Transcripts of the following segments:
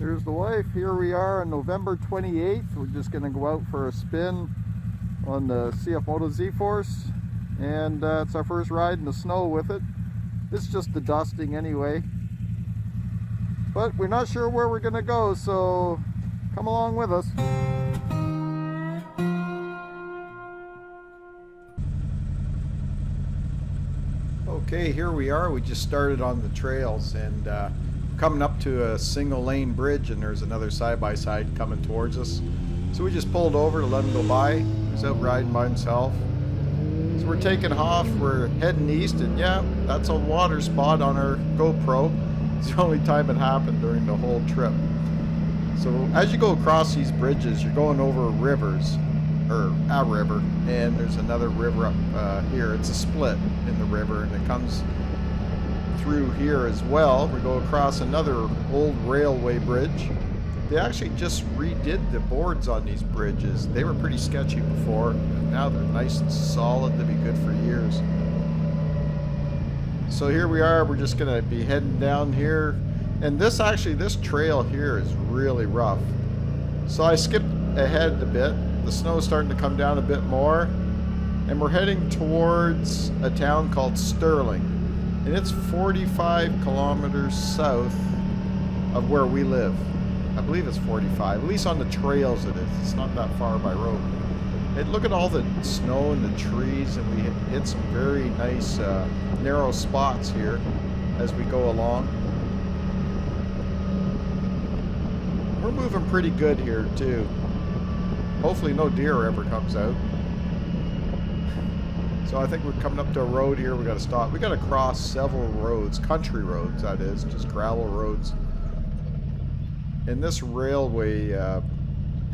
Here's the wife. Here we are on November 28th. We're just going to go out for a spin on the CFMoto ZForce, and it's our first ride in the snow with it. It's just the dusting anyway, but we're not sure where we're going to go, so come along with us. Okay, here we are. We just started on the trails and coming up to a single lane bridge, and there's another side-by-side coming towards us. So we just pulled over to let him go by. He was out riding by himself. So we're taking off. We're heading east, and yeah, that's a water spot on our GoPro. It's the only time it happened during the whole trip. So as you go across these bridges, you're going over rivers, or a river, and there's another river up here. It's a split in the river, and it comes through here as well. We go across another old railway bridge. They actually just redid the boards on these bridges. They were pretty sketchy before, and now they're nice and solid to be good for years. So here we are. We're just gonna be heading down here, and this trail here is really rough. So I skipped ahead a bit. The snow is starting to come down a bit more, and we're heading towards a town called Sterling, and it's 45 kilometers south of where we live. I believe it's 45, at least on the trails it is. It's not that far by road. And look at all the snow and the trees, and we hit some very nice narrow spots here as we go along. We're moving pretty good here too. Hopefully no deer ever comes out. So I think we're coming up to a road here. We got to stop. We got to cross several roads, country roads that is, just gravel roads. And this railway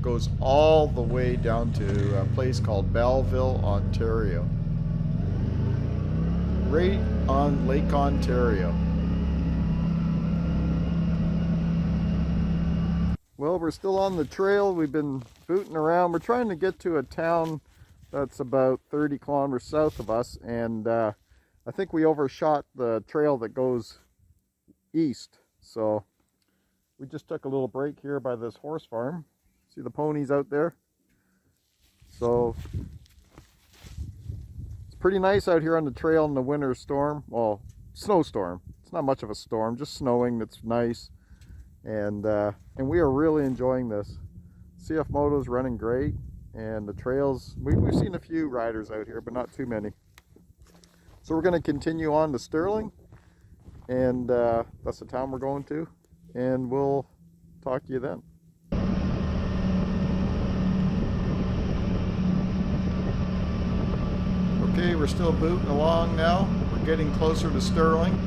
goes all the way down to a place called Belleville, Ontario. Right on Lake Ontario. Well, we're still on the trail. We've been booting around. We're trying to get to a town that's about 30 kilometers south of us, and I think we overshot the trail that goes east. So we just took a little break here by this horse farm. See the ponies out there? So it's pretty nice out here on the trail in the winter storm. Well, snowstorm. It's not much of a storm, just snowing. It's nice. And we are really enjoying this. CFMoto's running great, and the trails, we've seen a few riders out here, but not too many. So we're going to continue on to Sterling, and that's the town we're going to, and we'll talk to you then. Okay, we're still booting along now. We're getting closer to Sterling.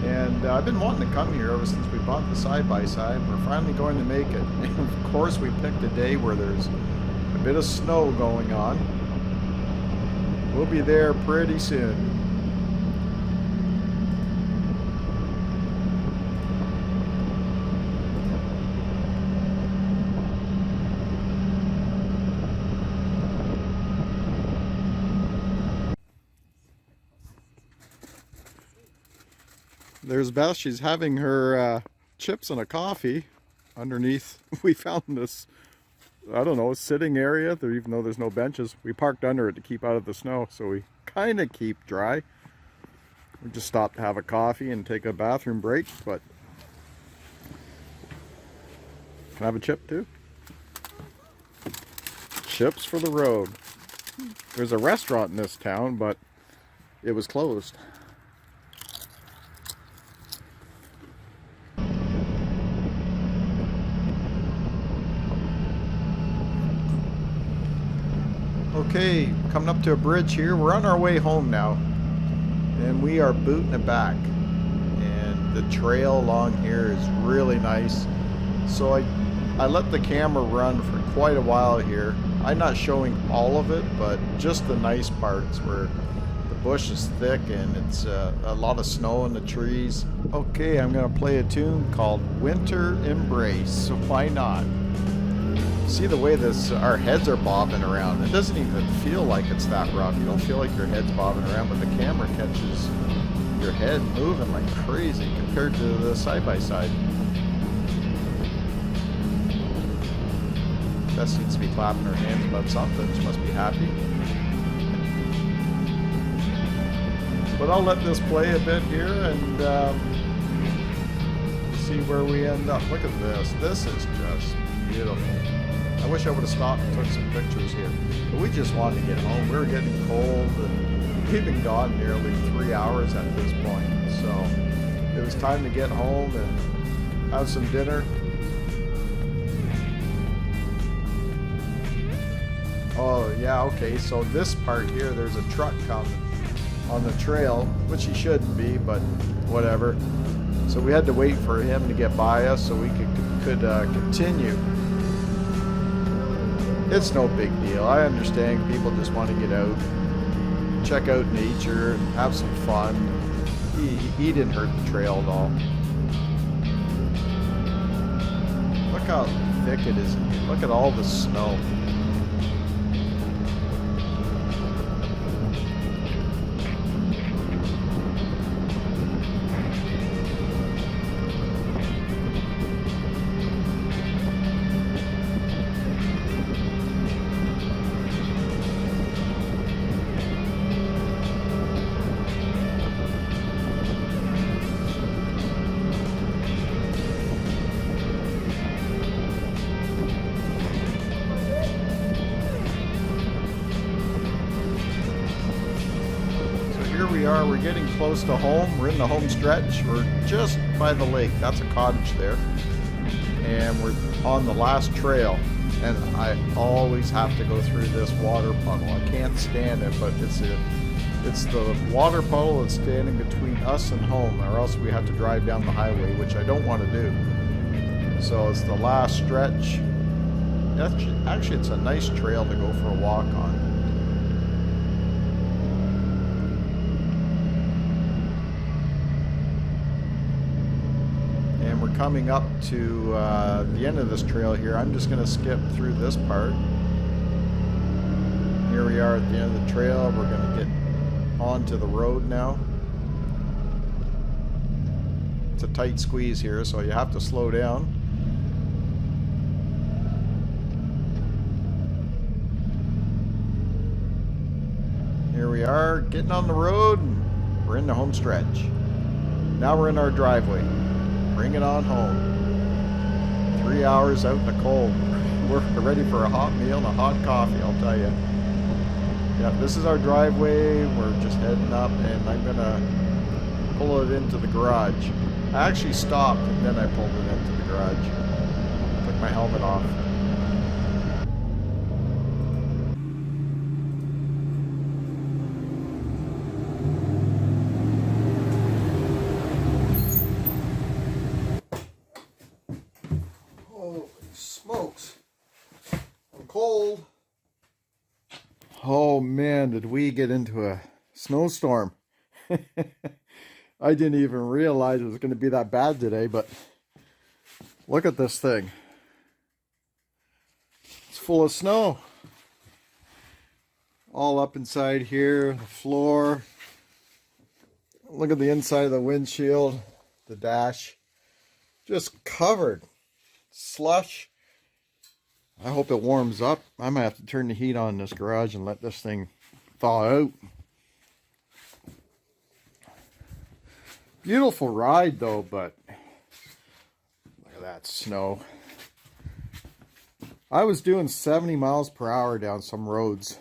And I've been wanting to come here ever since we bought the side-by-side. We're finally going to make it. And of course, we picked a day where there's a bit of snow going on. We'll be there pretty soon. There's Beth. She's having her chips and a coffee underneath. We found this, I don't know, sitting area there, even though there's no benches. We parked under it to keep out of the snow, so we kind of keep dry. We just stopped to have a coffee and take a bathroom break, but can I have a chip too? Chips for the road. There's a restaurant in this town, but it was closed. Okay, coming up to a bridge here. We're on our way home now, and we are booting it back, and the trail along here is really nice. So I let the camera run for quite a while here. I'm not showing all of it, but just the nice parts where the bush is thick and it's a lot of snow in the trees. Okay, I'm gonna play a tune called Winter Embrace, so why not? See the way our heads are bobbing around. It doesn't even feel like it's that rough. You don't feel like your head's bobbing around, but the camera catches your head moving like crazy compared to the side-by-side. Tess seems to be clapping her hands about something. She must be happy. But I'll let this play a bit here and see where we end up. Look at this. This is just beautiful. I wish I would have stopped and took some pictures here. But we just wanted to get home. We were getting cold and we've been gone nearly 3 hours at this point. So it was time to get home and have some dinner. Oh yeah, okay, so this part here, there's a truck coming on the trail, which he shouldn't be, but whatever. So we had to wait for him to get by us so we could continue. It's no big deal. I understand people just want to get out, check out nature, and have some fun. He didn't hurt the trail at all. Look how thick it is in here. Look at all the snow. We're getting close to home. We're in the home stretch. We're just by the lake. That's a cottage there. And we're on the last trail. And I always have to go through this water puddle. I can't stand it, but it's the water puddle that's standing between us and home, or else we have to drive down the highway, which I don't want to do. So it's the last stretch. Actually, it's a nice trail to go for a walk on. We're coming up to the end of this trail here. I'm just going to skip through this part. Here we are at the end of the trail. We're going to get onto the road now. It's a tight squeeze here, so you have to slow down. Here we are, getting on the road, and we're in the home stretch. Now we're in our driveway. Bring it on home. 3 hours out in the cold. We're ready for a hot meal and a hot coffee, I'll tell you. Yeah, this is our driveway. We're just heading up, and I'm gonna pull it into the garage. I actually stopped and then I pulled it into the garage. Took my helmet off. Smokes. I'm cold. Oh man, did we get into a snowstorm. I didn't even realize it was going to be that bad today, but look at this thing. It's full of snow. All up inside here, the floor. Look at the inside of the windshield, the dash. Just covered. Slush. I hope it warms up. I might have to turn the heat on in this garage and let this thing thaw out. Beautiful ride though, but look at that snow. I was doing 70 miles per hour down some roads.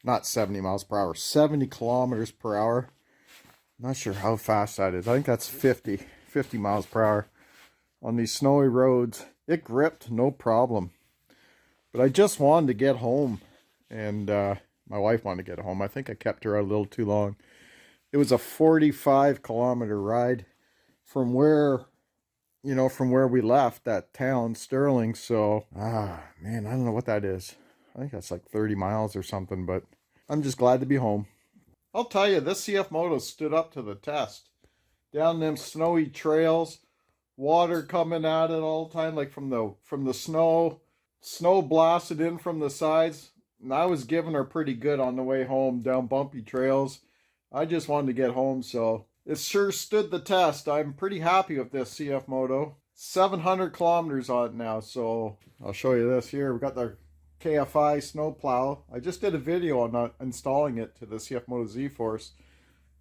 Not 70 miles per hour, 70 kilometers per hour. Not sure how fast that is. I think that's 50 miles per hour on these snowy roads. It gripped, no problem. But I just wanted to get home, and my wife wanted to get home. I think I kept her out a little too long. It was a 45-kilometer ride from where, from where we left, that town, Sterling. So, man, I don't know what that is. I think that's like 30 miles or something, but I'm just glad to be home. I'll tell you, this CFMoto stood up to the test. Down them snowy trails, water coming at it all the time, like from the snow. Snow blasted in from the sides, and I was giving her pretty good on the way home down bumpy trails. I just wanted to get home, so it sure stood the test. I'm pretty happy with this CFMoto. 700 kilometers on it now. So I'll show you this here. We got the KFI snow plow. I just did a video on installing it to the CFMoto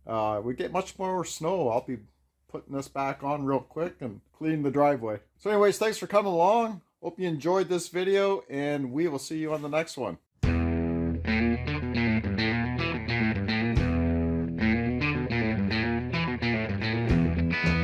ZForce. We get much more snow. I'll be putting this back on real quick and cleaning the driveway. So anyways, thanks for coming along. Hope you enjoyed this video, and we will see you on the next one.